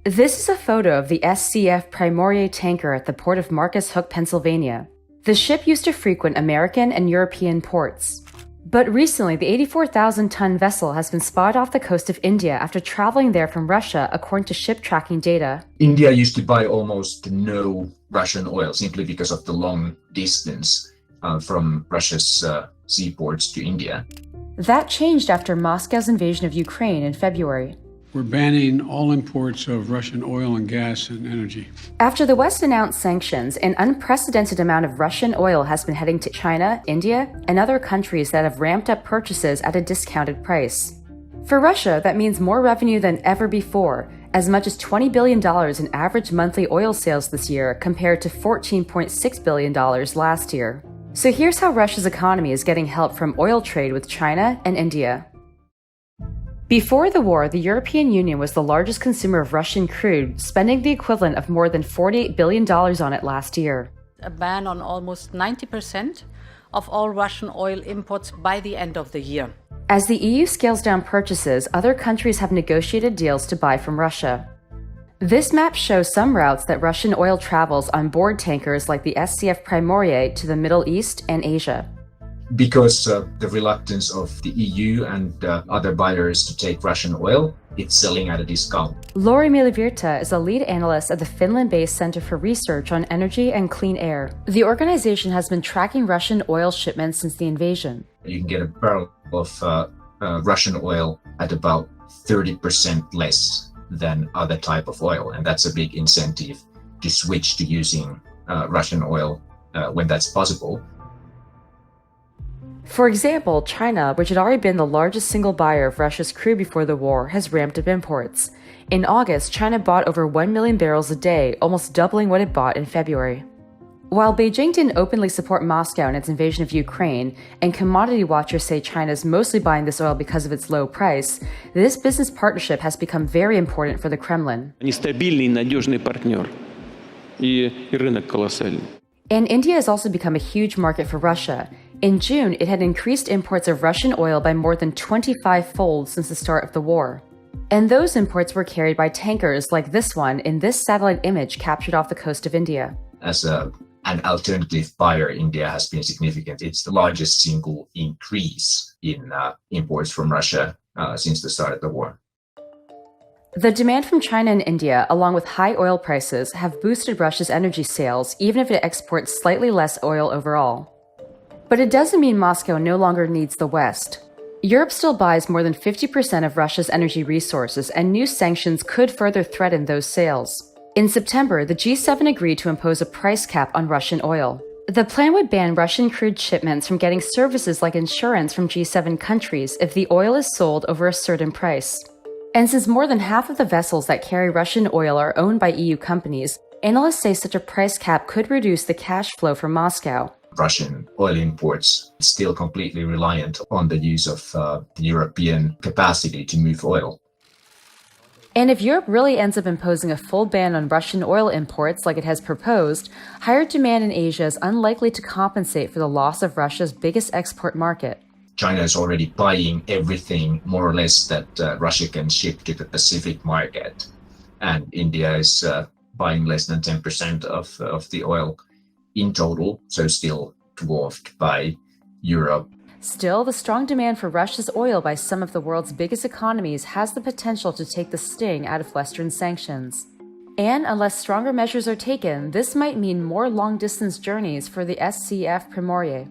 This is a photo of the SCF Primorier tanker at the port of Marcus Hook, Pennsylvania. The ship used to frequent American and European ports. But recently, the 84,000-ton vessel has been spotted off the coast of India after traveling there from Russia, according to ship tracking data. India used to buy almost no Russian oil simply because of the long distance from Russia's seaports to India. That changed after Moscow's invasion of Ukraine in February. We're banning all imports of Russian oil and gas and energy. After the West announced sanctions, an unprecedented amount of Russian oil has been heading to China, India, and other countries that have ramped up purchases at a discounted price. For Russia, that means more revenue than ever before, as much as $20 billion in average monthly oil sales this year compared to $14.6 billion last year. So here's how Russia's economy is getting help from oil trade with China and India. Before the war, the European Union was the largest consumer of Russian crude, spending the equivalent of more than $48 billion on it last year. A ban on almost 90% of all Russian oil imports by the end of the year. As the EU scales down purchases, other countries have negotiated deals to buy from Russia. This map shows some routes that Russian oil travels on board tankers like the SCF Primorier to the Middle East and Asia. Because of the reluctance of the EU and other buyers to take Russian oil, it's selling at a discount. Lauri Milivirta is a lead analyst at the Finland-based Center for Research on Energy and Clean Air. The organization has been tracking Russian oil shipments since the invasion. You can get a barrel of Russian oil at about 30% less than other type of oil, and that's a big incentive to switch to using Russian oil when that's possible. For example, China, which had already been the largest single buyer of Russia's crude before the war, has ramped up imports. In August, China bought over 1 million barrels a day, almost doubling what it bought in February. While Beijing didn't openly support Moscow in its invasion of Ukraine, and commodity watchers say China is mostly buying this oil because of its low price, this business partnership has become very important for the Kremlin. Они стабильный, надежный партнер, и рынок колоссальный. And India has also become a huge market for Russia. In June, it had increased imports of Russian oil by more than 25-fold since the start of the war. And those imports were carried by tankers like this one in this satellite image captured off the coast of India. As an alternative buyer, India has been significant. It's the largest single increase in imports from Russia since the start of the war. The demand from China and India, along with high oil prices, have boosted Russia's energy sales, even if it exports slightly less oil overall. But it doesn't mean Moscow no longer needs the West. Europe still buys more than 50% of Russia's energy resources, and new sanctions could further threaten those sales. In September, the G7 agreed to impose a price cap on Russian oil. The plan would ban Russian crude shipments from getting services like insurance from G7 countries if the oil is sold over a certain price. And since more than half of the vessels that carry Russian oil are owned by EU companies, analysts say such a price cap could reduce the cash flow from Moscow. Russian oil imports still completely reliant on the use of the European capacity to move oil. And if Europe really ends up imposing a full ban on Russian oil imports like it has proposed, higher demand in Asia is unlikely to compensate for the loss of Russia's biggest export market. China is already buying everything more or less that Russia can ship to the Pacific market. And India is buying less than 10% of the oil in total, so still dwarfed by Europe. Still, the strong demand for Russia's oil by some of the world's biggest economies has the potential to take the sting out of Western sanctions. And unless stronger measures are taken, this might mean more long-distance journeys for the SCF Primorier.